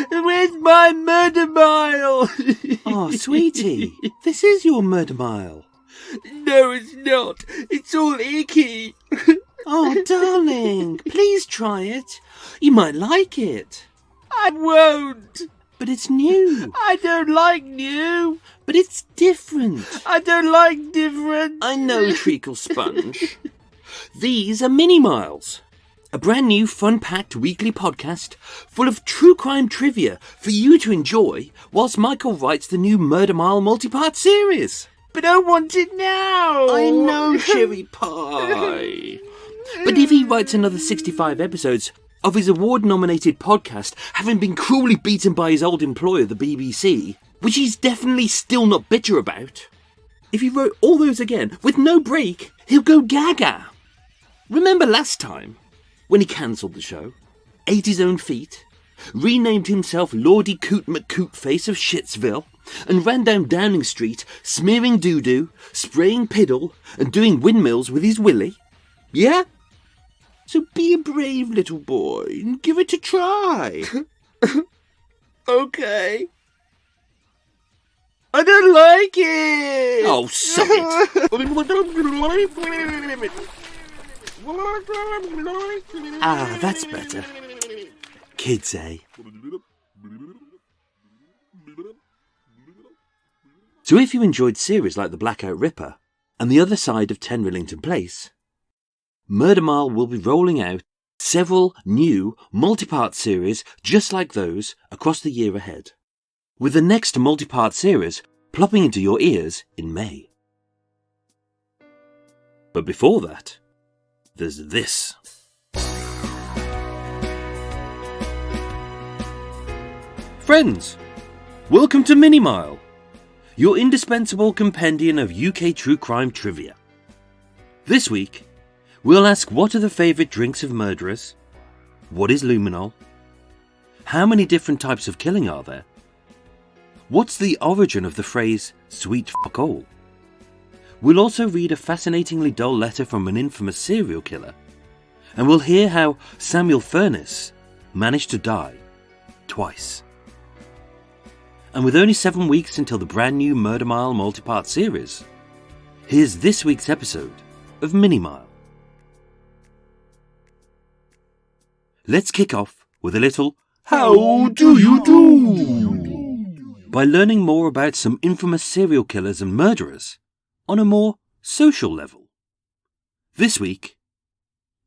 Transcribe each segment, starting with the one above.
Where's my murder mile? Oh, sweetie, this is your murder mile. No, it's not. It's all icky. Oh, darling, please try it. You might like it. I won't. But it's new. I don't like new. But it's different. I don't like different. I know, Treacle Sponge. These are Mini Miles, a brand new fun-packed weekly podcast full of true crime trivia for you to enjoy whilst Michael writes the new Murder Mile multi-part series. But I want it now. I know, Cherry Pie. But if he writes another 65 episodes of his award-nominated podcast, having been cruelly beaten by his old employer, the BBC, which he's definitely still not bitter about, if he wrote all those again with no break, he'll go gaga. Remember last time, when he cancelled the show, ate his own feet, renamed himself Lordy Coot McCootface of Shitsville, and ran down Downing Street smearing doo-doo, spraying piddle, and doing windmills with his willy? Yeah? So be a brave little boy and give it a try. Okay. I don't like it. Oh, suck it. Ah, that's better. Kids, eh? So if you enjoyed series like The Blackout Ripper and The Other Side of 10 Rillington Place, Murder Mile will be rolling out several new multi-part series just like those across the year ahead, with the next multi-part series plopping into your ears in May. But before that, there's this. Friends, welcome to Mini Mile, your indispensable compendium of UK true crime trivia. This week, we'll ask what are the favourite drinks of murderers, what is luminol, how many different types of killing are there, what's the origin of the phrase sweet fuck all. We'll also read a fascinatingly dull letter from an infamous serial killer, and we'll hear how Samuel Furness managed to die twice. And with only 7 weeks until the brand new Murder Mile multi-part series, here's this week's episode of Mini Mile. Let's kick off with a little How Do You Do? By learning more about some infamous serial killers and murderers on a more social level. This week,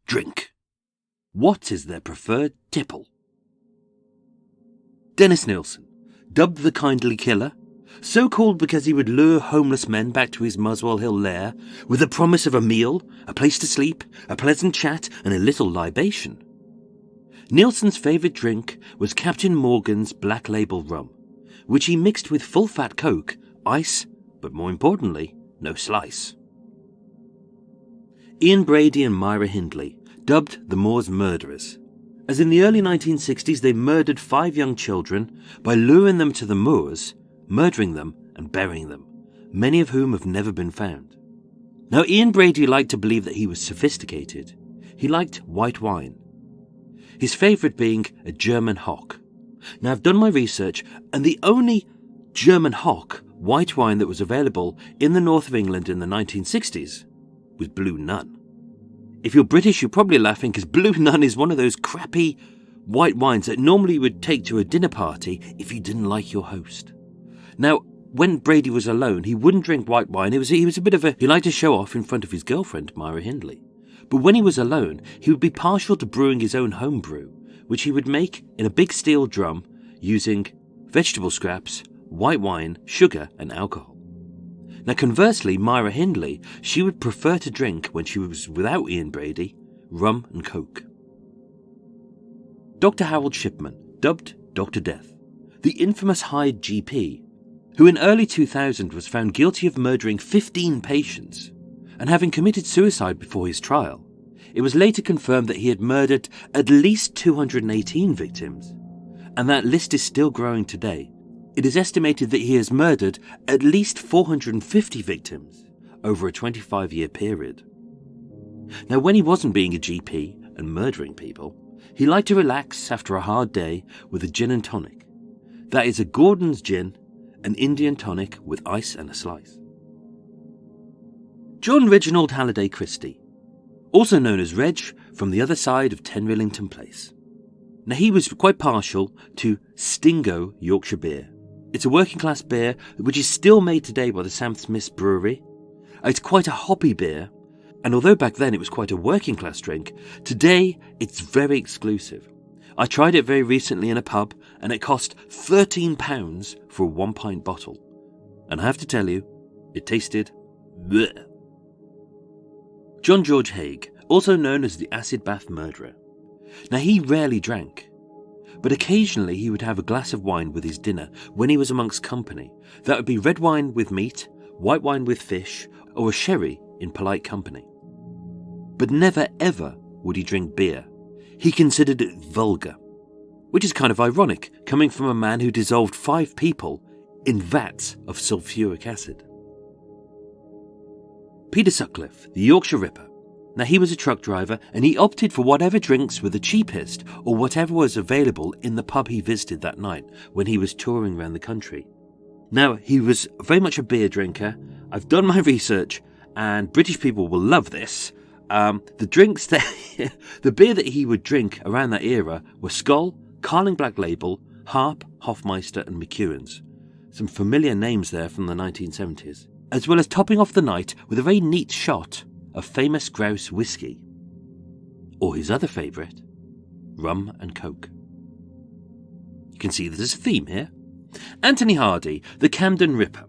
drink. What is their preferred tipple? Dennis Nielsen, dubbed the Kindly Killer, so called because he would lure homeless men back to his Muswell Hill lair with the promise of a meal, a place to sleep, a pleasant chat and a little libation. Nielsen's favourite drink was Captain Morgan's Black Label rum, which he mixed with full-fat Coke, ice, but more importantly, no slice. Ian Brady and Myra Hindley, dubbed the Moors Murderers, as in the early 1960s they murdered 5 young children by luring them to the moors, murdering them and burying them, many of whom have never been found. Now Ian Brady liked to believe that he was sophisticated. He liked white wine, his favourite being a German Hock. Now I've done my research, and the only German Hock white wine that was available in the north of England in the 1960s was Blue Nun. If you're British, you're probably laughing because Blue Nun is one of those crappy white wines that normally you would take to a dinner party if you didn't like your host. Now, when Brady was alone, he wouldn't drink white wine. He was a bit of a... He liked to show off in front of his girlfriend, Myra Hindley. But when he was alone, he would be partial to brewing his own home brew, which he would make in a big steel drum using vegetable scraps, white wine, sugar and alcohol. Now conversely, Myra Hindley, she would prefer to drink, when she was without Ian Brady, rum and Coke. Dr. Harold Shipman, dubbed Dr. Death, the infamous Hyde GP, who in early 2000 was found guilty of murdering 15 patients and having committed suicide before his trial. It was later confirmed that he had murdered at least 218 victims, and that list is still growing today. It is estimated that he has murdered at least 450 victims over a 25-year period. Now, when he wasn't being a GP and murdering people, He liked to relax after a hard day with a gin and tonic. That is a Gordon's gin, an Indian tonic with ice and a slice. John Reginald Halliday Christie, also known as Reg from the other side of 10 Rillington Place. Now he was quite partial to Stingo Yorkshire beer. It's a working class beer which is still made today by the Sam Smith's Brewery. It's quite a hoppy beer, and although back then it was quite a working class drink, today it's very exclusive. I tried it very recently in a pub and it cost £13 for a 1 pint bottle. And I have to tell you, it tasted bleh. John George Haigh, also known as the Acid Bath Murderer. Now he rarely drank, but occasionally he would have a glass of wine with his dinner when he was amongst company. That would be red wine with meat, white wine with fish, or a sherry in polite company. But never ever would he drink beer. He considered it vulgar, which is kind of ironic, coming from a man who dissolved 5 people in vats of sulphuric acid. Peter Sutcliffe, the Yorkshire Ripper. Now he was a truck driver and he opted for whatever drinks were the cheapest or whatever was available in the pub he visited that night when he was touring around the country. Now he was very much a beer drinker. I've done my research and British people will love this. The drinks that the beer that he would drink around that era were Skull, Carling Black Label, Harp, Hoffmeister and McEwen's. Some familiar names there from the 1970s. As well as topping off the night with a very neat shot of famous grouse whiskey. Or his other favourite, rum and coke. You can see there's a theme here. Anthony Hardy, the Camden Ripper.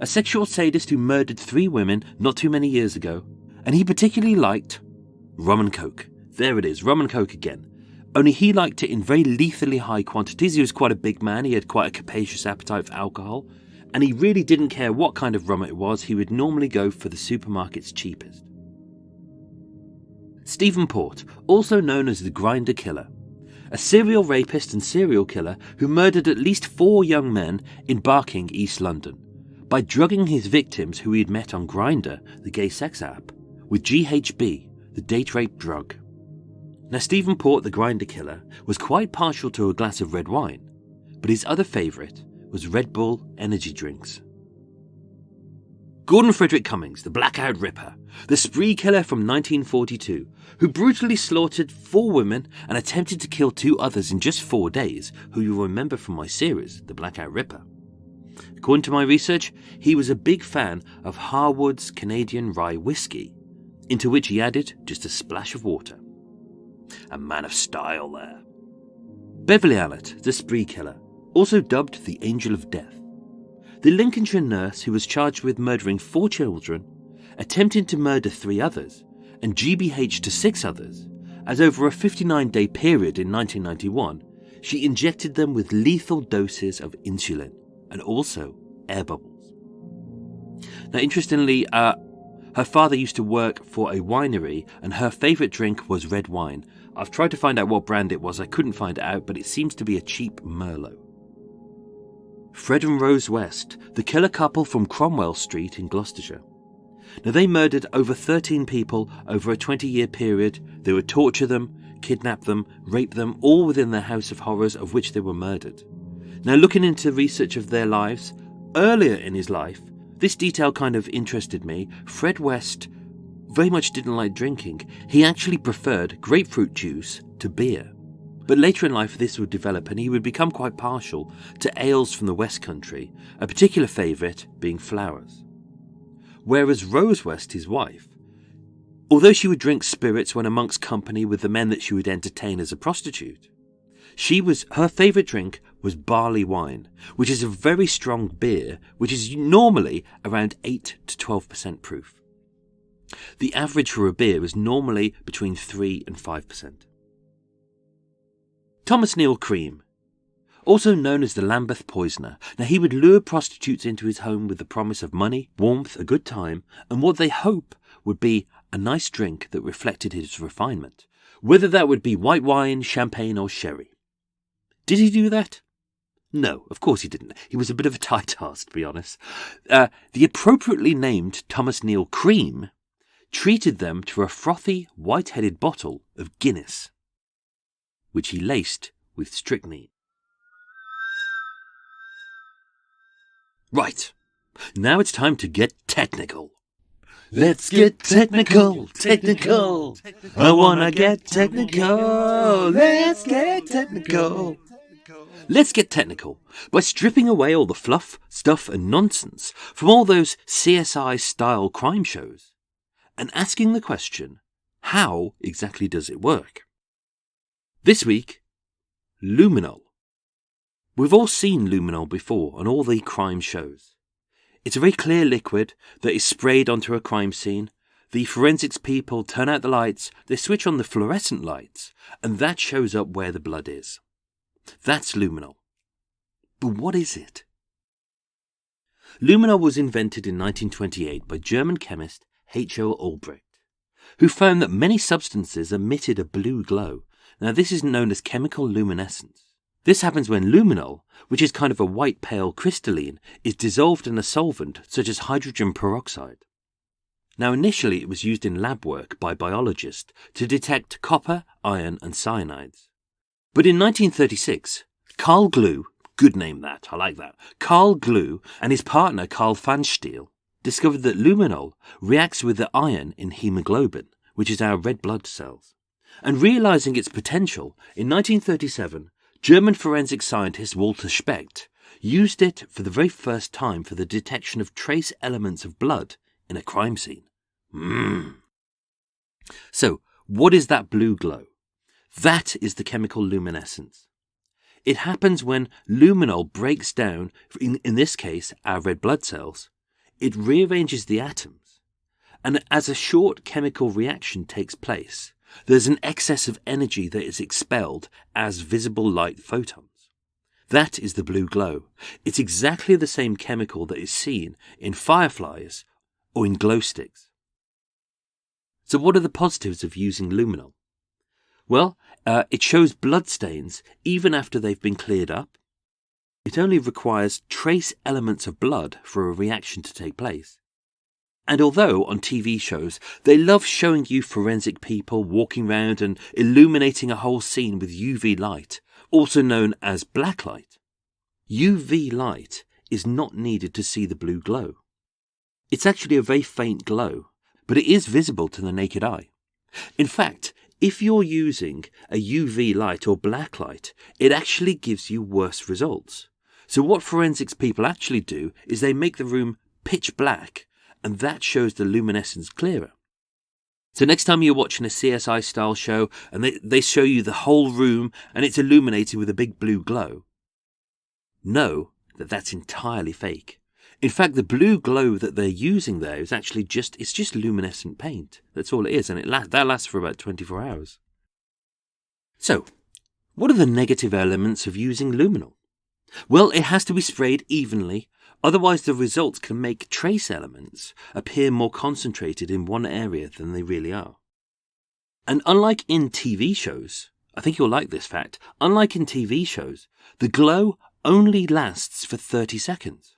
A sexual sadist who murdered 3 women not too many years ago. And he particularly liked rum and coke. There it is, rum and coke again. Only he liked it in very lethally high quantities. He was quite a big man. He had quite a capacious appetite for alcohol. And he really didn't care what kind of rum it was. He would normally go for the supermarket's cheapest. Stephen Port, also known as the Grinder Killer. A serial rapist and serial killer who murdered at least 4 young men in Barking, East London, by drugging his victims who he had met on Grindr, the gay sex app, with GHB, the date rape drug. Now Stephen Port, the Grinder Killer, was quite partial to a glass of red wine, but his other favourite was Red Bull energy drinks. Gordon Frederick Cummings, the Blackout Ripper, the spree killer from 1942, who brutally slaughtered 4 women and attempted to kill 2 others in just 4 days, who you'll remember from my series, The Blackout Ripper. According to my research, he was a big fan of Harwood's Canadian Rye Whiskey, into which he added just a splash of water. A man of style there. Beverly Allett, the spree killer, also dubbed the Angel of Death. The Lincolnshire nurse who was charged with murdering 4 children, attempting to murder 3 others, and GBH to 6 others, as over a 59-day period in 1991, she injected them with lethal doses of insulin and also air bubbles. Now, interestingly, her father used to work for a winery and her favourite drink was red wine. I've tried to find out what brand it was, I couldn't find it out, but it seems to be a cheap Merlot. Fred and Rose West, the killer couple from Cromwell Street in Gloucestershire. Now they murdered over 13 people over a 20-year period. They would torture them, kidnap them, rape them, all within their house of horrors of which they were murdered. Now looking into research of their lives, earlier in his life, this detail kind of interested me. Fred West very much didn't like drinking. He actually preferred grapefruit juice to beer. But later in life this would develop and he would become quite partial to ales from the West Country, a particular favourite being flowers. Whereas Rose West, his wife, although she would drink spirits when amongst company with the men that she would entertain as a prostitute, her favourite drink was barley wine, which is a very strong beer, which is normally around 8 to 12% proof. The average for a beer is normally between 3 and 5%. Thomas Neal Cream, also known as the Lambeth Poisoner. Now he would lure prostitutes into his home with the promise of money, warmth, a good time, and what they hope would be a nice drink that reflected his refinement, whether that would be white wine, champagne or sherry. Did he do that? No, of course he didn't. He was a bit of a tight ass, to be honest. The appropriately named Thomas Neal Cream treated them to a frothy, white-headed bottle of Guinness. which he laced with strychnine. Right, now it's time to get technical. Let's get technical. I wanna get technical. Let's get technical. Let's get technical by stripping away all the fluff, stuff and nonsense from all those CSI-style crime shows and asking the question, how exactly does it work? This week, Luminal. We've all seen Luminal before on all the crime shows. It's a very clear liquid that is sprayed onto a crime scene. The forensics people turn out the lights, they switch on the fluorescent lights, and that shows up where the blood is. That's Luminal. But what is it? Luminal was invented in 1928 by German chemist H.O. Albrecht, who found that many substances emitted a blue glow. Now this is known as chemical luminescence. This happens when luminol, which is kind of a white pale crystalline, is dissolved in a solvent such as hydrogen peroxide. Now initially it was used in lab work by biologists to detect copper, iron and cyanides. But in 1936, Carl Glue, good name that, I like that, Carl Glue and his partner Carl Pfanstiel discovered that luminol reacts with the iron in hemoglobin, which is our red blood cells. And realizing its potential, in 1937, German forensic scientist Walter Specht used it for the very first time for the detection of trace elements of blood in a crime scene. So, what is that blue glow? That is the chemical luminescence. It happens when luminol breaks down, in this case, our red blood cells. It rearranges the atoms, and as a short chemical reaction takes place, there's an excess of energy that is expelled as visible light photons. That is the blue glow. It's exactly the same chemical that is seen in fireflies or in glow sticks. So what are the positives of using luminol? Well, it shows bloodstains even after they've been cleared up. It only requires trace elements of blood for a reaction to take place. And although on TV shows they love showing you forensic people walking around and illuminating a whole scene with UV light, also known as blacklight, UV light is not needed to see the blue glow. It's actually a very faint glow, but it is visible to the naked eye. In fact, if you're using a UV light or blacklight, it actually gives you worse results. So what forensics people actually do is they make the room pitch black, and that shows the luminescence clearer. So next time you're watching a CSI style show and they show you the whole room and it's illuminated with a big blue glow, know that that's entirely fake. In fact, the blue glow that they're using there is actually just luminescent paint. That's all it is, and that lasts for about 24 hours. So, what are the negative elements of using luminol? Well, it has to be sprayed evenly, otherwise the results can make trace elements appear more concentrated in one area than they really are. And unlike in TV shows, I think you'll like this fact, unlike in TV shows, the glow only lasts for 30 seconds.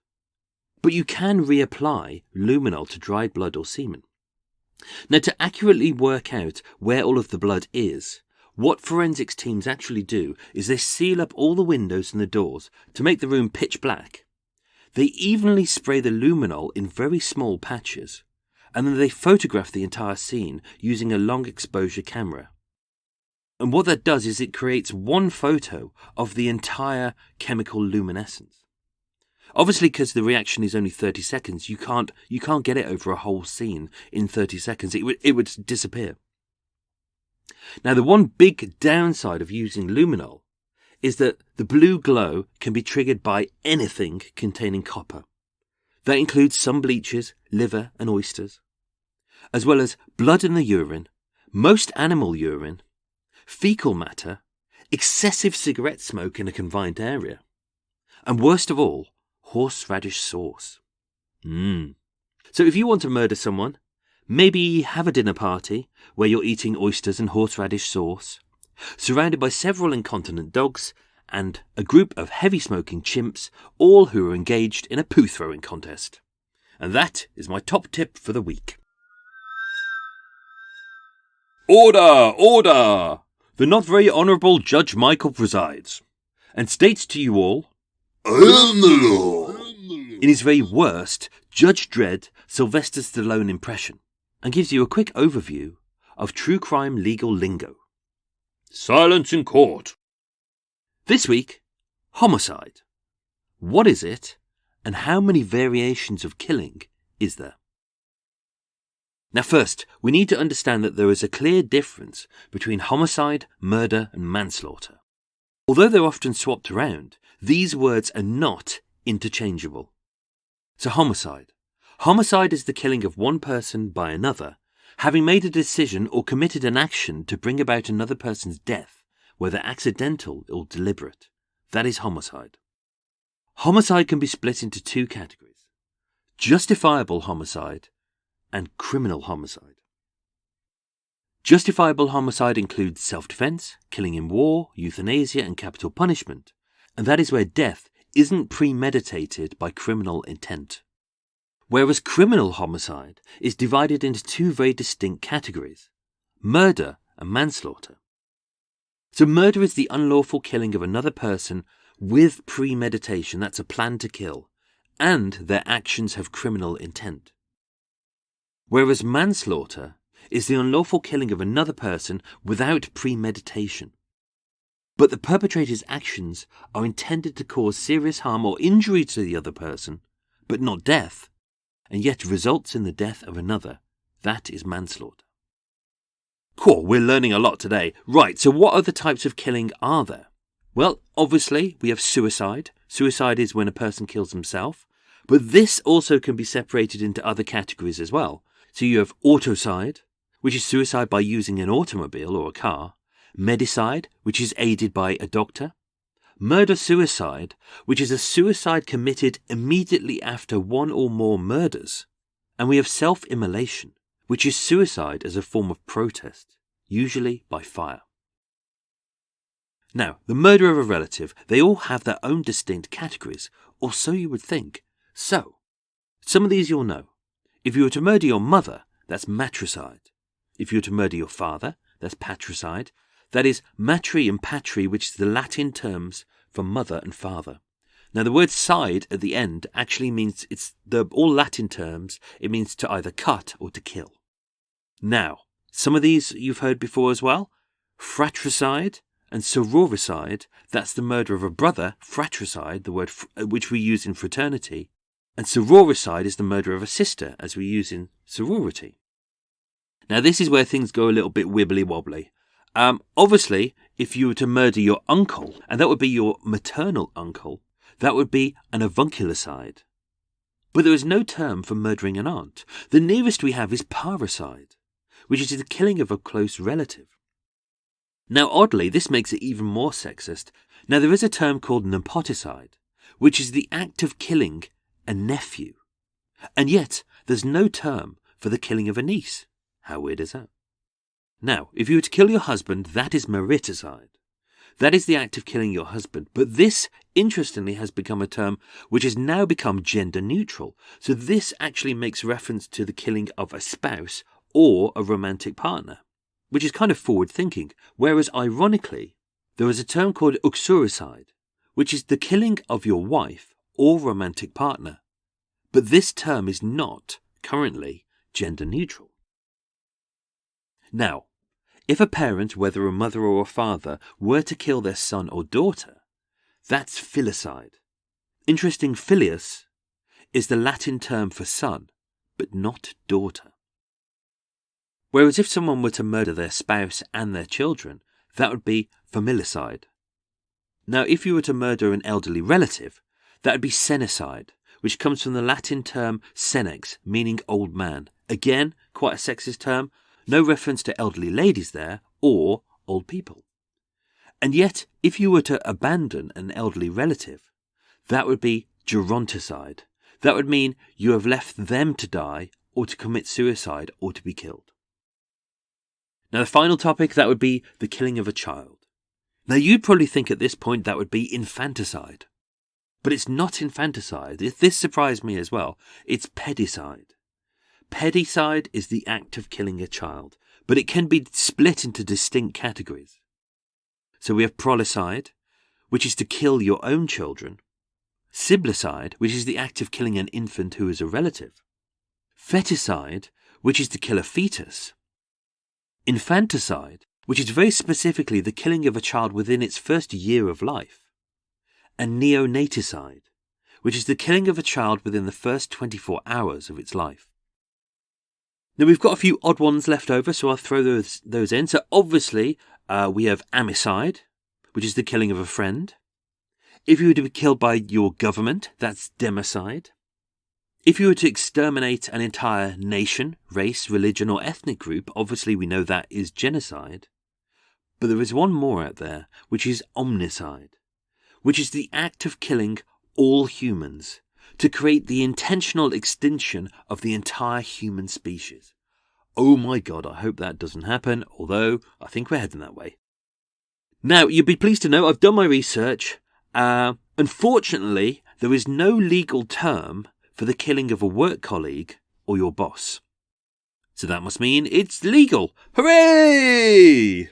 But you can reapply luminol to dried blood or semen. Now, to accurately work out where all of the blood is, what forensics teams actually do is they seal up all the windows and the doors to make the room pitch black. They evenly spray the luminol in very small patches, and then they photograph the entire scene using a long exposure camera. And what that does is it creates one photo of the entire chemical luminescence. Obviously, because the reaction is only 30 seconds, you can't get it over a whole scene in 30 seconds. It would disappear. Now, the one big downside of using luminol is that the blue glow can be triggered by anything containing copper. That includes some bleaches, liver and oysters, as well as blood in the urine, most animal urine, fecal matter, excessive cigarette smoke in a confined area, and worst of all, horseradish sauce. So if you want to murder someone, maybe have a dinner party where you're eating oysters and horseradish sauce, surrounded by several incontinent dogs and a group of heavy-smoking chimps, all who are engaged in a poo-throwing contest. And that is my top tip for the week. Order! Order! The not very honourable Judge Michael presides, and states to you all, I am the law. in his very worst Judge Dredd Sylvester Stallone impression, and gives you a quick overview of true crime legal lingo. Silence in court. This week, homicide. What is it, and how many variations of killing is there? Now first, we need to understand that there is a clear difference between homicide, murder, and manslaughter. Although they're often swapped around, these words are not interchangeable. So homicide. Homicide is the killing of one person by another, having made a decision or committed an action to bring about another person's death, whether accidental or deliberate. That is homicide. Homicide can be split into two categories: justifiable homicide and criminal homicide. Justifiable homicide includes self-defense, killing in war, euthanasia, and capital punishment, and that is where death isn't premeditated by criminal intent. Whereas criminal homicide is divided into two very distinct categories: murder and manslaughter. So murder is the unlawful killing of another person with premeditation, that's a plan to kill, and their actions have criminal intent. Whereas manslaughter is the unlawful killing of another person without premeditation. But the perpetrator's actions are intended to cause serious harm or injury to the other person, but not death, and yet results in the death of another. That is manslaughter. Cool, we're learning a lot today. Right, so what other types of killing are there? Well, obviously, we have suicide. Suicide is when a person kills himself, but this also can be separated into other categories as well. So you have autocide, which is suicide by using an automobile or a car; medicide, which is aided by a doctor; murder-suicide, which is a suicide committed immediately after one or more murders; and we have self-immolation, which is suicide as a form of protest, usually by fire. Now, the murder of a relative, they all have their own distinct categories, or so you would think. So, some of these you'll know. If you were to murder your mother, that's matricide. If you were to murder your father, that's patricide. That is matri and patri, which is the Latin terms for mother and father. Now, the word side at the end actually means all Latin terms. It means to either cut or to kill. Now, some of these you've heard before as well. Fratricide and sororicide, that's the murder of a brother. Fratricide, the word which we use in fraternity. And sororicide is the murder of a sister, as we use in sorority. Now, this is where things go a little bit wibbly-wobbly. Obviously, if you were to murder your uncle, and that would be your maternal uncle, that would be an avuncularcide. But there is no term for murdering an aunt. The nearest we have is parricide, which is the killing of a close relative. Now, oddly, this makes it even more sexist. Now, there is a term called nepoticide, which is the act of killing a nephew. And yet, there's no term for the killing of a niece. How weird is that? Now, if you were to kill your husband, that is mariticide. That is the act of killing your husband. But this, interestingly, has become a term which has now become gender neutral. So this actually makes reference to the killing of a spouse or a romantic partner, which is kind of forward-thinking. Whereas, ironically, there is a term called uxoricide, which is the killing of your wife or romantic partner. But this term is not, currently, gender neutral. Now, if a parent, whether a mother or a father, were to kill their son or daughter, that's filicide. Interesting, filius is the Latin term for son, but not daughter. Whereas if someone were to murder their spouse and their children, that would be familicide. Now, if you were to murder an elderly relative, that would be senicide, which comes from the Latin term senex, meaning old man. Again, quite a sexist term. No reference to elderly ladies there, or old people. And yet, if you were to abandon an elderly relative, that would be geronticide. That would mean you have left them to die, or to commit suicide, or to be killed. Now, the final topic, that would be the killing of a child. Now, you'd probably think at this point that would be infanticide. But it's not infanticide. This surprised me as well. It's pedicide. Pedicide is the act of killing a child, but it can be split into distinct categories. So we have prolicide, which is to kill your own children. Siblicide, which is the act of killing an infant who is a relative. Feticide, which is to kill a fetus. Infanticide, which is very specifically the killing of a child within its first year of life. And neonaticide, which is the killing of a child within the first 24 hours of its life. Now we've got a few odd ones left over, so I'll throw those in. So obviously we have amicide, which is the killing of a friend. If you were to be killed by your government, that's democide. If you were to exterminate an entire nation, race, religion or ethnic group, obviously we know that is genocide. But there is one more out there, which is omnicide, which is the act of killing all humans to create the intentional extinction of the entire human species. Oh my God, I hope that doesn't happen, although I think we're heading that way. Now, you'll be pleased to know I've done my research. Unfortunately, there is no legal term for the killing of a work colleague or your boss. So that must mean it's legal. Hooray!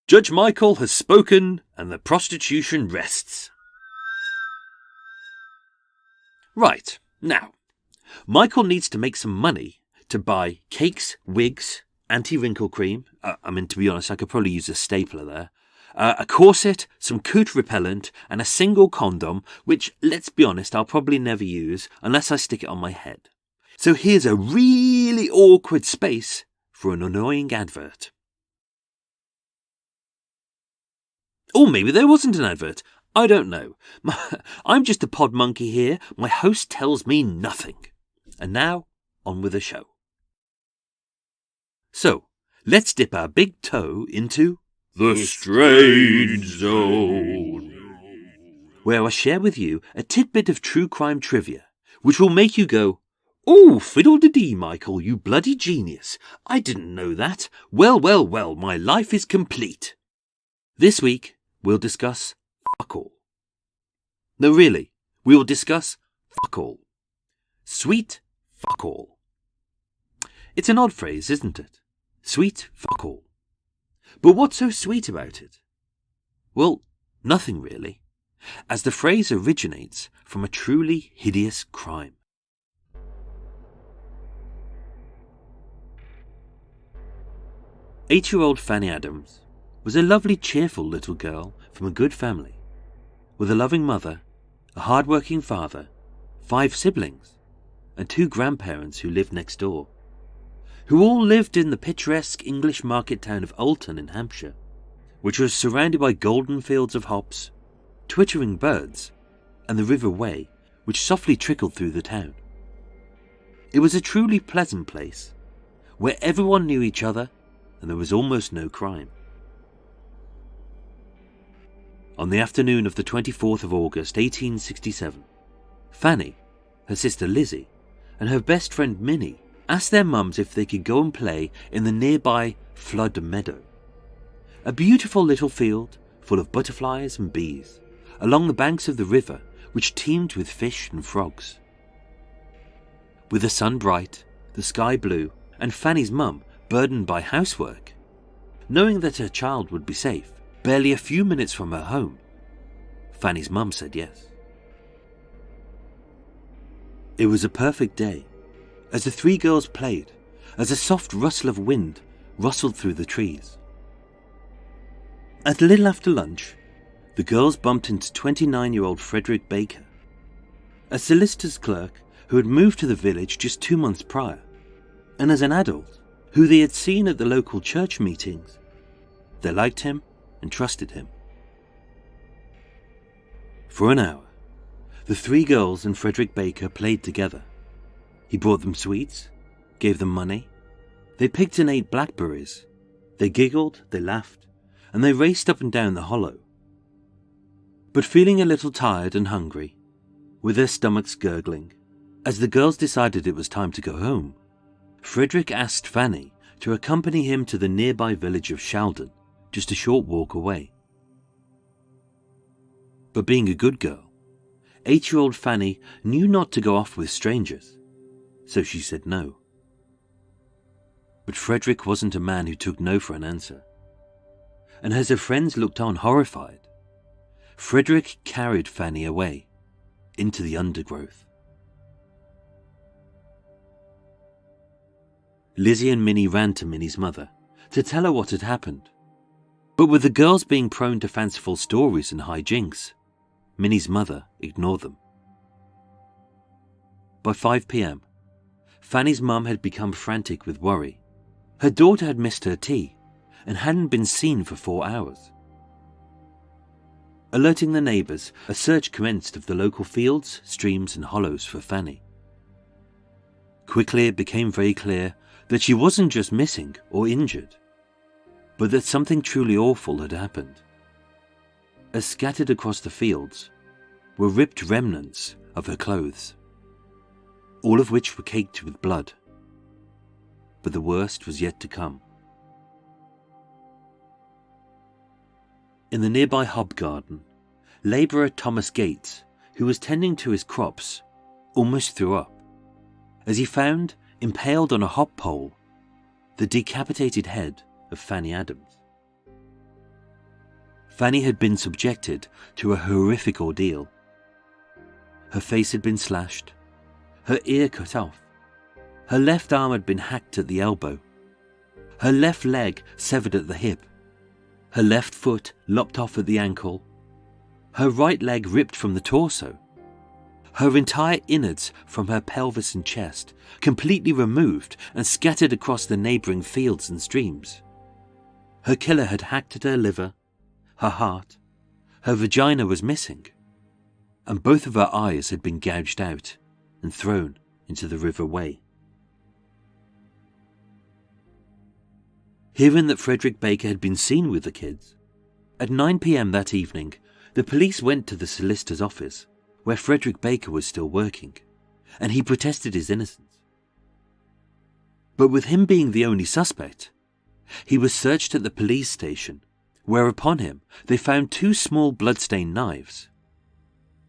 Judge Michael has spoken and the prostitution rests. Right, now, Michael needs to make some money to buy cakes, wigs, anti-wrinkle cream. To be honest, I could probably use a stapler there. A corset, some coot repellent, and a single condom, which, let's be honest, I'll probably never use unless I stick it on my head. So here's a really awkward space for an annoying advert. Or maybe there wasn't an advert. I don't know. I'm just a pod monkey here. My host tells me nothing. And now, on with the show. So, let's dip our big toe into The Strange Zone, where I share with you a tidbit of true crime trivia, which will make you go, "Oh, fiddle-de-dee, Michael, you bloody genius. I didn't know that. Well, well, well, my life is complete." This week, we'll discuss fuck all. No, really, we will discuss fuck all. Sweet fuck all. It's an odd phrase, isn't it? Sweet fuck all. But what's so sweet about it? Well, nothing really, as the phrase originates from a truly hideous crime. Eight-year-old Fanny Adams was a lovely, cheerful little girl from a good family, with a loving mother, a hard-working father, 5 siblings, and 2 grandparents who lived next door, who all lived in the picturesque English market town of Alton in Hampshire, which was surrounded by golden fields of hops, twittering birds, and the River Wey, which softly trickled through the town. It was a truly pleasant place, where everyone knew each other, and there was almost no crime. On the afternoon of the 24th of August, 1867, Fanny, her sister Lizzie, and her best friend Minnie asked their mums if they could go and play in the nearby Flood Meadow, a beautiful little field full of butterflies and bees, along the banks of the river which teemed with fish and frogs. With the sun bright, the sky blue, and Fanny's mum burdened by housework, knowing that her child would be safe, barely a few minutes from her home, Fanny's mum said yes. It was a perfect day, as the 3 girls played, as a soft rustle of wind rustled through the trees. At a little after lunch, the girls bumped into 29-year-old Frederick Baker, a solicitor's clerk who had moved to the village just 2 months prior, and as an adult, who they had seen at the local church meetings. They liked him and trusted him. For an hour, the 3 girls and Frederick Baker played together. He brought them sweets, gave them money. They picked and ate blackberries. They giggled, they laughed, and they raced up and down the hollow. But feeling a little tired and hungry, with their stomachs gurgling, as the girls decided it was time to go home, Frederick asked Fanny to accompany him to the nearby village of Shaldon, just a short walk away. But being a good girl, 8-year-old Fanny knew not to go off with strangers, so she said no. But Frederick wasn't a man who took no for an answer. and as her friends looked on horrified, Frederick carried Fanny away into the undergrowth. Lizzie and Minnie ran to Minnie's mother to tell her what had happened. But with the girls being prone to fanciful stories and hijinks, Minnie's mother ignored them. By 5 p.m, Fanny's mum had become frantic with worry. Her daughter had missed her tea and hadn't been seen for 4 hours. Alerting the neighbours, a search commenced of the local fields, streams and hollows for Fanny. Quickly it became very clear that she wasn't just missing or injured, but that something truly awful had happened. As scattered across the fields were ripped remnants of her clothes, all of which were caked with blood. But the worst was yet to come. In the nearby Hob Garden, labourer Thomas Gates, who was tending to his crops, almost threw up as he found, impaled on a hop pole, the decapitated head of Fanny Adams. Fanny had been subjected to a horrific ordeal. Her face had been slashed, her ear cut off, her left arm had been hacked at the elbow, her left leg severed at the hip, her left foot lopped off at the ankle, her right leg ripped from the torso, her entire innards from her pelvis and chest completely removed and scattered across the neighbouring fields and streams. Her killer had hacked at her liver, her heart, her vagina was missing, and both of her eyes had been gouged out and thrown into the River Wey. Hearing that Frederick Baker had been seen with the kids, at 9 p.m. that evening, the police went to the solicitor's office, where Frederick Baker was still working, and he protested his innocence. But with him being the only suspect, he was searched at the police station, where upon him they found 2 small blood-stained knives.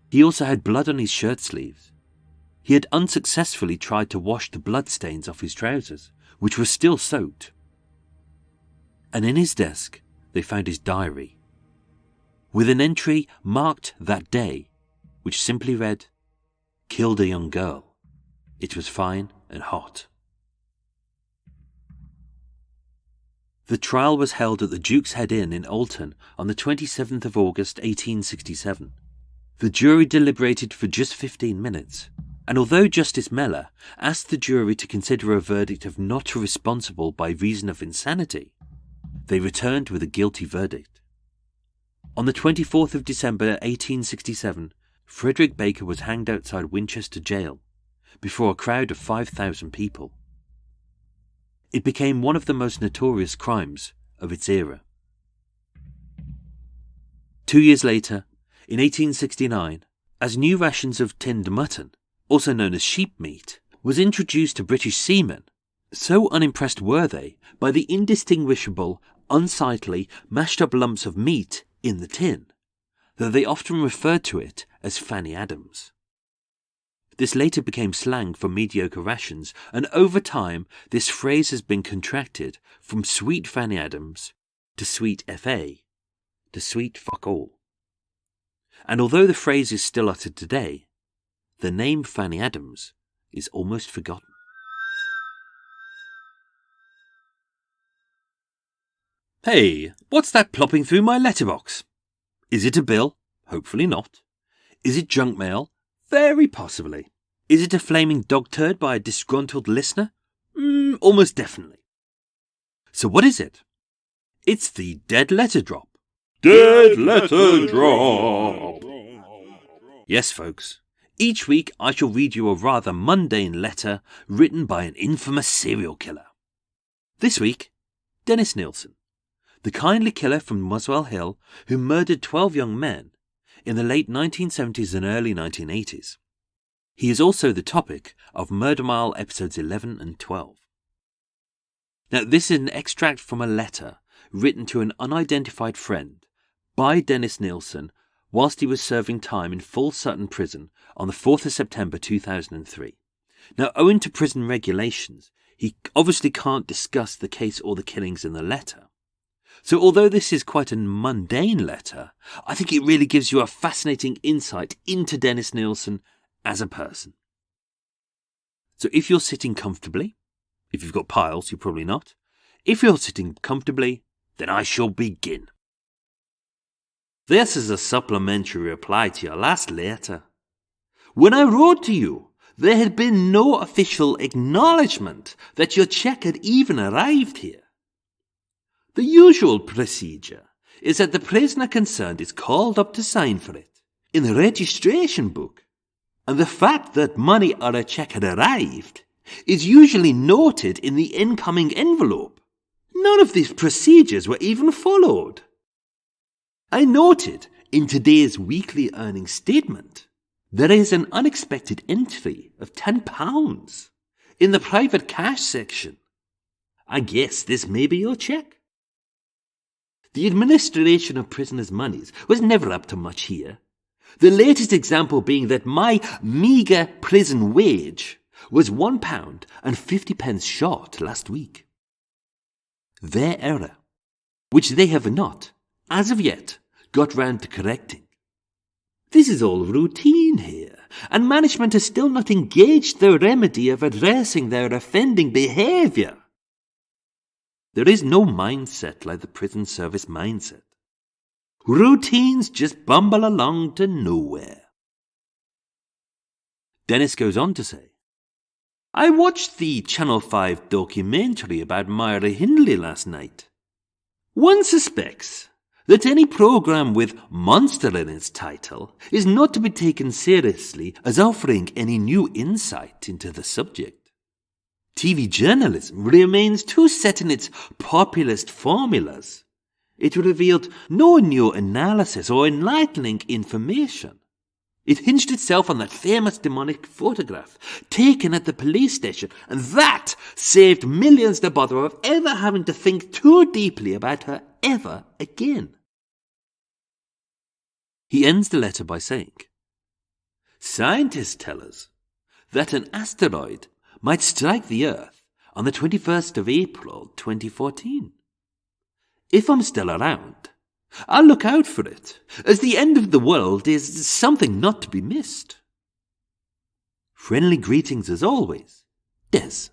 He also had blood on his shirt sleeves. He had unsuccessfully tried to wash the blood stains off his trousers, which were still soaked. And in his desk they found his diary, with an entry marked that day, which simply read, "Killed a young girl. It was fine and hot." The trial was held at the Duke's Head Inn in Alton on the 27th of August 1867. The jury deliberated for just 15 minutes, and although Justice Mellor asked the jury to consider a verdict of not responsible by reason of insanity, they returned with a guilty verdict. On the 24th of December 1867, Frederick Baker was hanged outside Winchester Jail before a crowd of 5,000 people. It became one of the most notorious crimes of its era. 2 years later, in 1869, as new rations of tinned mutton, also known as sheep meat, was introduced to British seamen, so unimpressed were they by the indistinguishable, unsightly, mashed-up lumps of meat in the tin, that they often referred to it as Fanny Adams. This later became slang for mediocre rations, and over time this phrase has been contracted from Sweet Fanny Adams to Sweet F.A. to Sweet Fuck All. And although the phrase is still uttered today, the name Fanny Adams is almost forgotten. Hey, what's that plopping through my letterbox? Is it a bill? Hopefully not. Is it junk mail? Very possibly. Is it a flaming dog turd by a disgruntled listener? Almost definitely. So what is it? It's the Dead Letter Drop. Dead Letter Drop. Yes, folks. Each week I shall read you a rather mundane letter written by an infamous serial killer. This week, Dennis Nielsen, the kindly killer from Muswell Hill who murdered 12 young men in the late 1970s and early 1980s. He is also the topic of Murder Mile episodes 11 and 12. Now, this is an extract from a letter written to an unidentified friend by Dennis Nielsen whilst he was serving time in Full Sutton Prison on the 4th of September 2003. Now, owing to prison regulations, he obviously can't discuss the case or the killings in the letter. So although this is quite a mundane letter, I think it really gives you a fascinating insight into Dennis Nielsen as a person. So if you're sitting comfortably, if you've got piles, you're probably not. If you're sitting comfortably, then I shall begin. This is a supplementary reply to your last letter. When I wrote to you, there had been no official acknowledgement that your cheque had even arrived here. The usual procedure is that the prisoner concerned is called up to sign for it in the registration book, and the fact that money or a cheque had arrived is usually noted in the incoming envelope. None of these procedures were even followed. I noted in today's weekly earnings statement there is an unexpected entry of £10 in the private cash section. I guess this may be your cheque. The administration of prisoners' monies was never up to much here. The latest example being that my meagre prison wage was £1.50 short last week. Their error, which they have not, as of yet, got round to correcting. This is all routine here, and management has still not engaged the remedy of addressing their offending behaviour. There is no mindset like the prison service mindset. Routines just bumble along to nowhere. Dennis goes on to say, I watched the Channel 5 documentary about Myra Hindley last night. One suspects that any programme with monster in its title is not to be taken seriously as offering any new insight into the subject. TV journalism remains too set in its populist formulas. It revealed no new analysis or enlightening information. It hinged itself on that famous demonic photograph taken at the police station, and that saved millions the bother of ever having to think too deeply about her ever again. He ends the letter by saying, Scientists tell us that an asteroid might strike the Earth on the 21st of April 2014. If I'm still around, I'll look out for it, as the end of the world is something not to be missed. Friendly greetings as always, Des.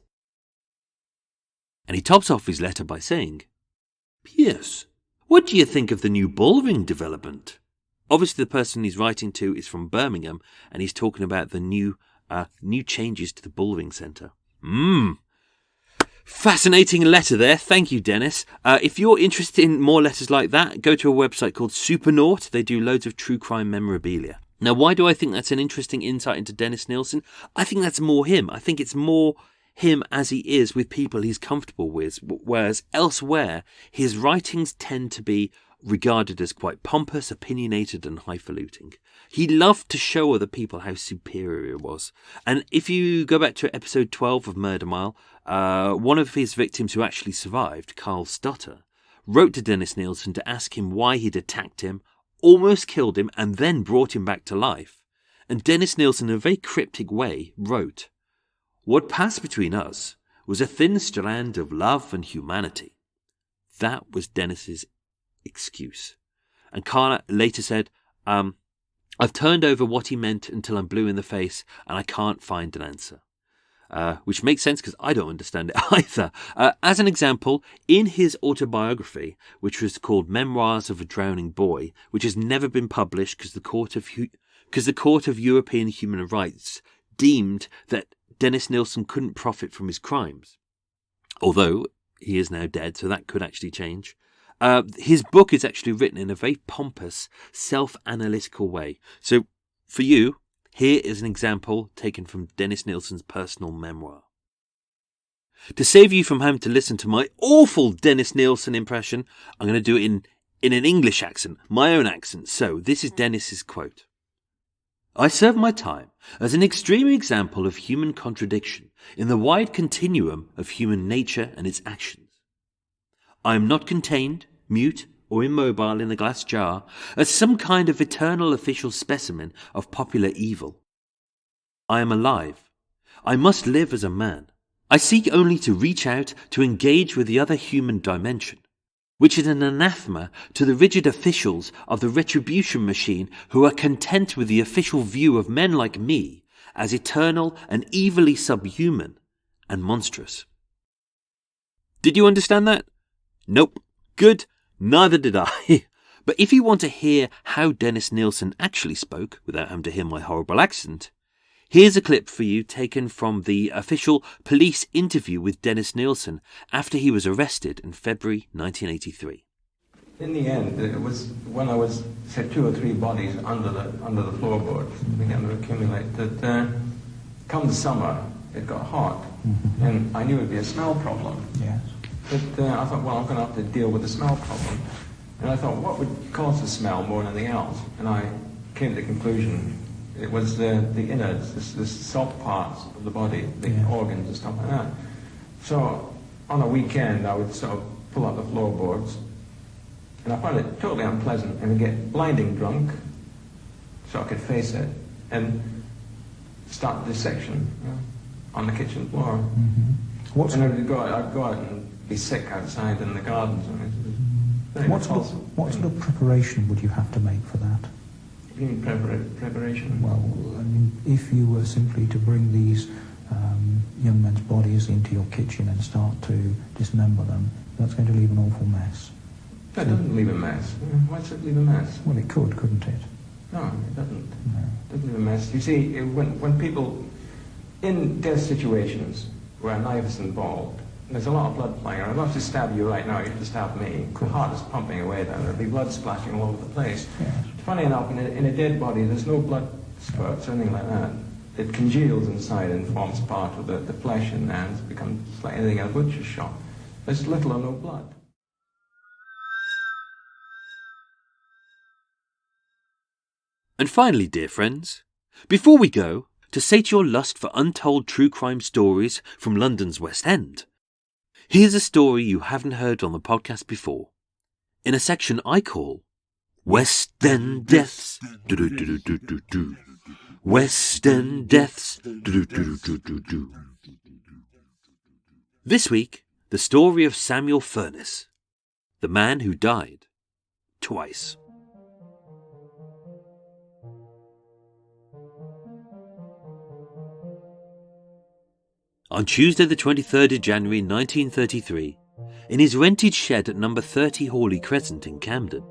And he tops off his letter by saying, P.S. What do you think of the new bullring development? Obviously the person he's writing to is from Birmingham, and he's talking about the new changes to the bullring centre. Fascinating letter there. Thank you, Dennis. If you're interested in more letters like that, go to a website called Supernaut. They do loads of true crime memorabilia. Now, why do I think that's an interesting insight into Dennis Nielsen? I think that's more him. I think it's more him as he is with people he's comfortable with, whereas elsewhere, his writings tend to be regarded as quite pompous, opinionated and highfalutin. He loved to show other people how superior he was. And if you go back to episode 12 of Murder Mile, one of his victims who actually survived, Carl Stutter, wrote to Dennis Nielsen to ask him why he'd attacked him, almost killed him, and then brought him back to life. And Dennis Nielsen, in a very cryptic way, wrote, What passed between us was a thin strand of love and humanity. That was Dennis's excuse. And Carla later said, I've turned over what he meant until I'm blue in the face and I can't find an answer. Which makes sense because I don't understand it either. As an example, in his autobiography, which was called Memoirs of a Drowning Boy, which has never been published because the Court of European Human Rights deemed that Dennis Nielsen couldn't profit from his crimes. Although he is now dead, so that could actually change. His book is actually written in a very pompous, self-analytical way. So, for you, here is an example taken from Dennis Nielsen's personal memoir. To save you from having to listen to my awful Dennis Nielsen impression, I'm going to do it in an English accent, my own accent. So, this is Dennis's quote. I serve my time as an extreme example of human contradiction in the wide continuum of human nature and its actions. I am not contained, mute, or immobile in a glass jar as some kind of eternal official specimen of popular evil. I am alive. I must live as a man. I seek only to reach out, to engage with the other human dimension. which is an anathema to the rigid officials of the retribution machine who are content with the official view of men like me as eternal and evilly subhuman and monstrous. Did you understand that? Nope. Good. Neither did I. But if you want to hear how Dennis Nielsen actually spoke without having to hear my horrible accent, here's a clip for you taken from the official police interview with Dennis Nielsen after he was arrested in February 1983. In the end, it was when I was, say, 2 or 3 bodies under the floorboards began to accumulate that come the summer, it got hot, and I knew it would be a smell problem. Yes. But I thought, well, I'm going to have to deal with the smell problem. And I thought, what would cause the smell more than anything else? And I came to the conclusion it was the innards, the soft parts of the body, the organs and stuff like that. So on a weekend, I would sort of pull out the floorboards, and I found it totally unpleasant, and I'd get blinding drunk, so I could face it, and start the dissection on the kitchen floor. And I'd go out and be sick outside in the gardens. What sort of preparation would you have to make for that? You mean preparation? Well, I mean, if you were simply to bring these young men's bodies into your kitchen and start to dismember them, that's going to leave an awful mess. That doesn't leave a mess. Why does it leave a mess? Well, it could, couldn't it? No, it doesn't. No. It doesn't leave a mess. You see, when people, in death situations where a knife is involved, there's a lot of blood flying around. I'd love to stab you right now. You have to stab me. The heart is pumping away then. There'll be blood splashing all over the place. Yes. Funny enough, in a dead body, there's no blood spurts or anything like that. It congeals inside and forms part of the flesh and then becomes like anything in a butcher's shop. There's little or no blood. And finally, dear friends, before we go, to sate your lust for untold true crime stories from London's West End, here's a story you haven't heard on the podcast before, in a section I call West End Deaths. West End Deaths. This week, the story of Samuel Furness, the man who died twice. On Tuesday the 23rd of January 1933, in his rented shed at number 30 Hawley Crescent in Camden,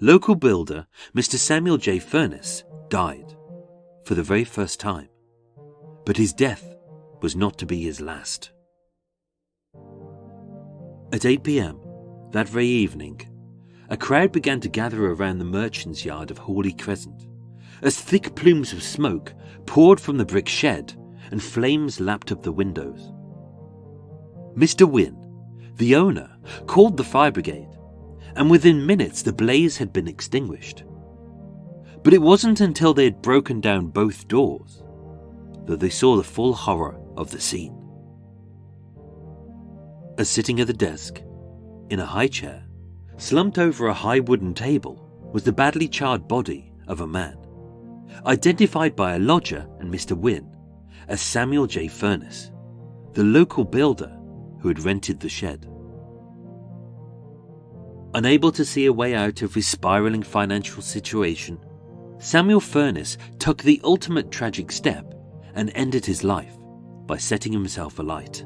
local builder Mr. Samuel J. Furness died for the very first time. But his death was not to be his last. At 8 p.m. that very evening, a crowd began to gather around the merchant's yard of Hawley Crescent, as thick plumes of smoke poured from the brick shed and flames lapped up the windows. Mr. Wynne, the owner, called the fire brigade, and within minutes the blaze had been extinguished. But it wasn't until they had broken down both doors that they saw the full horror of the scene. As sitting at the desk, in a high chair, slumped over a high wooden table, was the badly charred body of a man, identified by a lodger and Mr. Wynne as Samuel J. Furness, the local builder who had rented the shed. Unable to see a way out of his spiralling financial situation, Samuel Furness took the ultimate tragic step and ended his life by setting himself alight.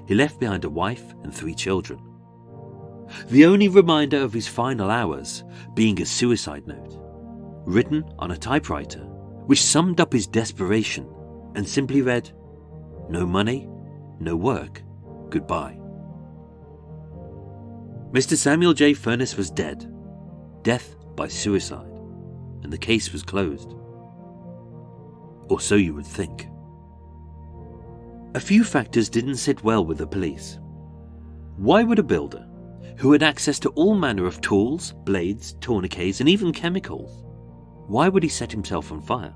He left behind a wife and 3 children, the only reminder of his final hours being a suicide note, written on a typewriter, which summed up his desperation and simply read, "No money, no work, goodbye." Mr. Samuel J. Furness was dead, death by suicide, and the case was closed. Or so you would think. A few factors didn't sit well with the police. Why would a builder, who had access to all manner of tools, blades, tourniquets, and even chemicals, why would he set himself on fire?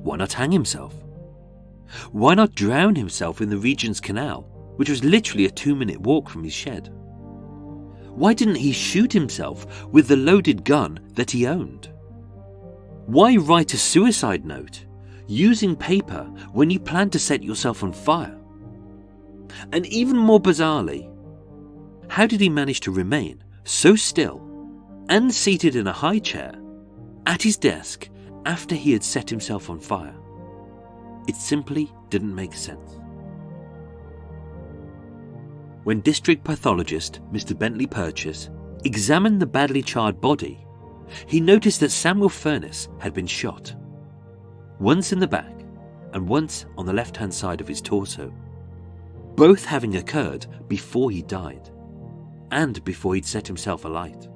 Why not hang himself? Why not drown himself in the Regent's Canal, which was literally a 2-minute walk from his shed? Why didn't he shoot himself with the loaded gun that he owned? Why write a suicide note using paper when you plan to set yourself on fire? And even more bizarrely, how did he manage to remain so still and seated in a high chair at his desk after he had set himself on fire? It simply didn't make sense. When district pathologist Mr. Bentley Purchase examined the badly charred body, he noticed that Samuel Furness had been shot, once in the back and once on the left-hand side of his torso, both having occurred before he died and before he'd set himself alight.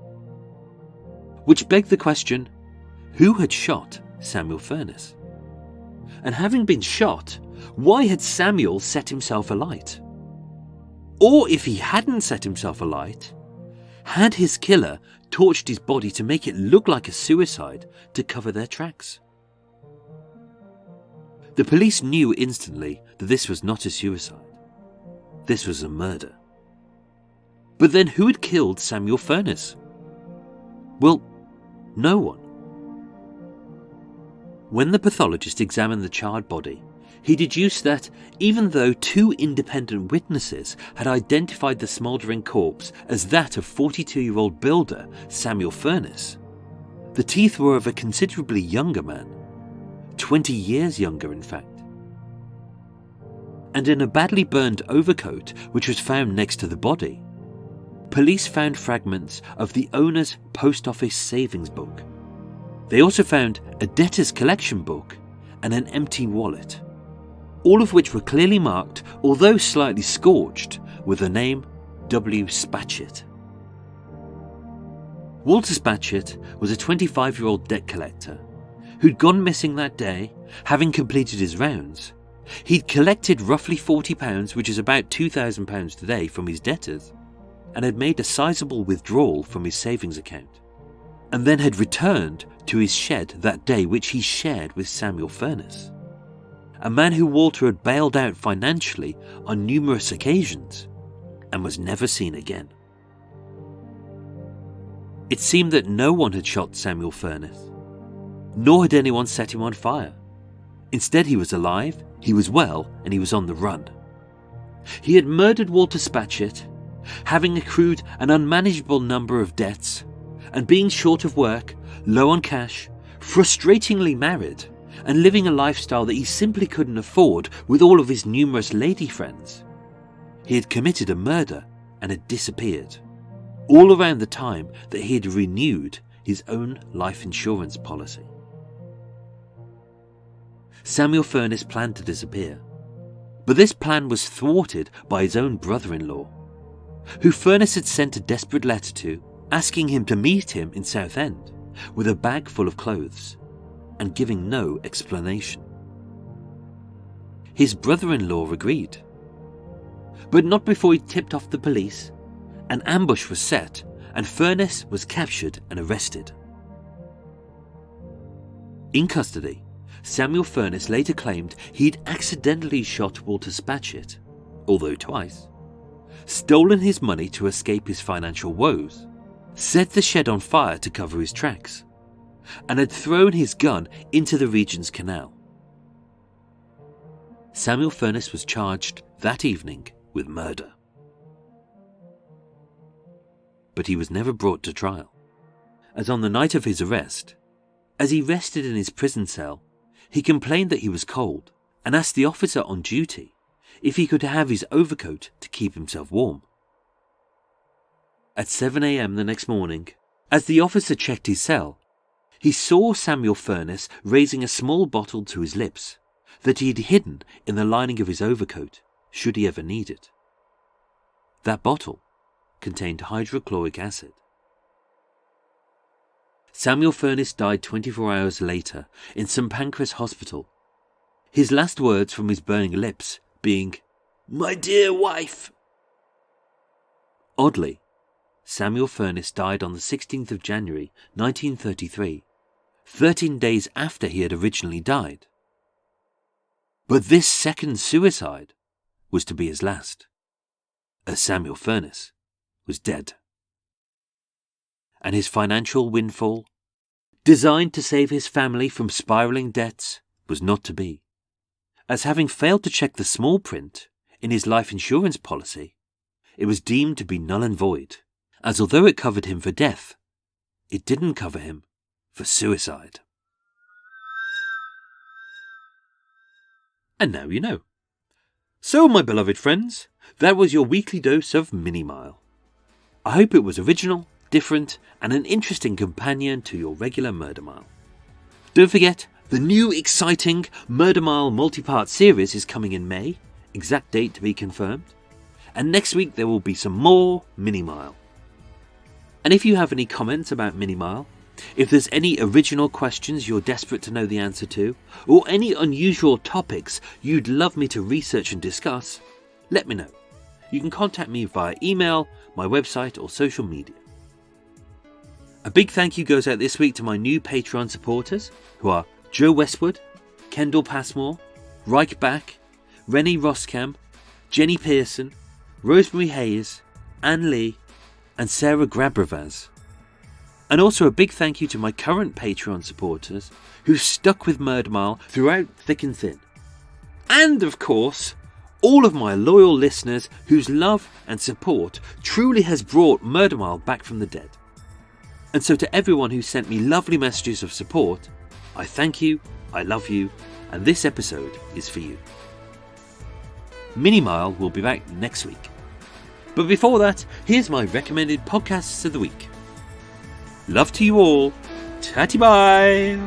Which begged the question, who had shot Samuel Furness? And having been shot, why had Samuel set himself alight? Or if he hadn't set himself alight, had his killer torched his body to make it look like a suicide to cover their tracks? The police knew instantly that this was not a suicide. This was a murder. But then who had killed Samuel Furness? Well, no one. When the pathologist examined the charred body, he deduced that even though 2 independent witnesses had identified the smouldering corpse as that of 42-year-old builder Samuel Furness, the teeth were of a considerably younger man, 20 years younger in fact. And in a badly burned overcoat which was found next to the body, police found fragments of the owner's post office savings book. They also found a debtor's collection book and an empty wallet, all of which were clearly marked, although slightly scorched, with the name W. Spatchett. Walter Spatchett was a 25-year-old debt collector who'd gone missing that day, having completed his rounds. He'd collected roughly £40, which is about £2,000 today, from his debtors, and had made a sizable withdrawal from his savings account, and then had returned to his shed that day, which he shared with Samuel Furness, a man who Walter had bailed out financially on numerous occasions and was never seen again. It seemed that no one had shot Samuel Furness, nor had anyone set him on fire. Instead, he was alive, he was well, and he was on the run. He had murdered Walter Spatchett, having accrued an unmanageable number of debts, and being short of work, low on cash, frustratingly married, and living a lifestyle that he simply couldn't afford with all of his numerous lady friends. He had committed a murder and had disappeared, all around the time that he had renewed his own life insurance policy. Samuel Furness planned to disappear, but this plan was thwarted by his own brother-in-law, who Furness had sent a desperate letter to, asking him to meet him in Southend with a bag full of clothes, and giving no explanation. His brother-in-law agreed, but not before he tipped off the police. An ambush was set, and Furness was captured and arrested. In custody, Samuel Furness later claimed he'd accidentally shot Walter Spatchett, although twice, stolen his money to escape his financial woes, set the shed on fire to cover his tracks, and had thrown his gun into the Regent's Canal. Samuel Furness was charged that evening with murder. But he was never brought to trial, as on the night of his arrest, as he rested in his prison cell, he complained that he was cold and asked the officer on duty if he could have his overcoat to keep himself warm. At 7 a.m. the next morning, as the officer checked his cell, he saw Samuel Furness raising a small bottle to his lips that he had hidden in the lining of his overcoat should he ever need it. That bottle contained hydrochloric acid. Samuel Furness died 24 hours later in St Pancras Hospital, his last words from his burning lips being, "My dear wife." Oddly, Samuel Furness died on the 16th of January 1933, 13 days after he had originally died. But this second suicide was to be his last, as Samuel Furness was dead. And his financial windfall, designed to save his family from spiralling debts, was not to be, as having failed to check the small print in his life insurance policy, it was deemed to be null and void, as although it covered him for death, it didn't cover him for suicide. And now you know. So, my beloved friends, that was your weekly dose of Mini-Mile. I hope it was original, different, and an interesting companion to your regular Murder Mile. Don't forget, the new exciting Murder Mile multi-part series is coming in May, exact date to be confirmed, and next week there will be some more Mini-Mile. And if you have any comments about Mini-Mile, if there's any original questions you're desperate to know the answer to, or any unusual topics you'd love me to research and discuss, let me know. You can contact me via email, my website, or social media. A big thank you goes out this week to my new Patreon supporters, who are Joe Westwood, Kendall Passmore, Reich Back, Rennie Roskam, Jenny Pearson, Rosemary Hayes, Anne Lee, and Sarah Grabravaz. And also a big thank you to my current Patreon supporters who've stuck with Murder Mile throughout thick and thin. And of course, all of my loyal listeners whose love and support truly has brought Murder Mile back from the dead. And so to everyone who sent me lovely messages of support, I thank you, I love you, and this episode is for you. Mini-Mile will be back next week. But before that, here's my recommended podcasts of the week. Love to you all. Tatty bye.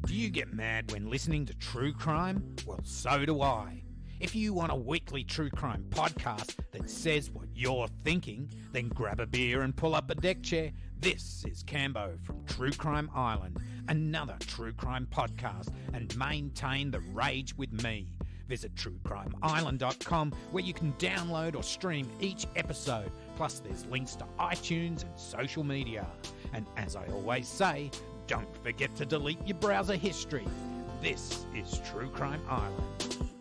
Do you get mad when listening to true crime? Well, so do I. If you want a weekly true crime podcast that says what you're thinking, then grab a beer and pull up a deck chair. This is Cambo from True Crime Island, another true crime podcast, and maintain the rage with me. Visit truecrimeisland.com where you can download or stream each episode, plus there's links to iTunes and social media. And as I always say, don't forget to delete your browser history. This is True Crime Island.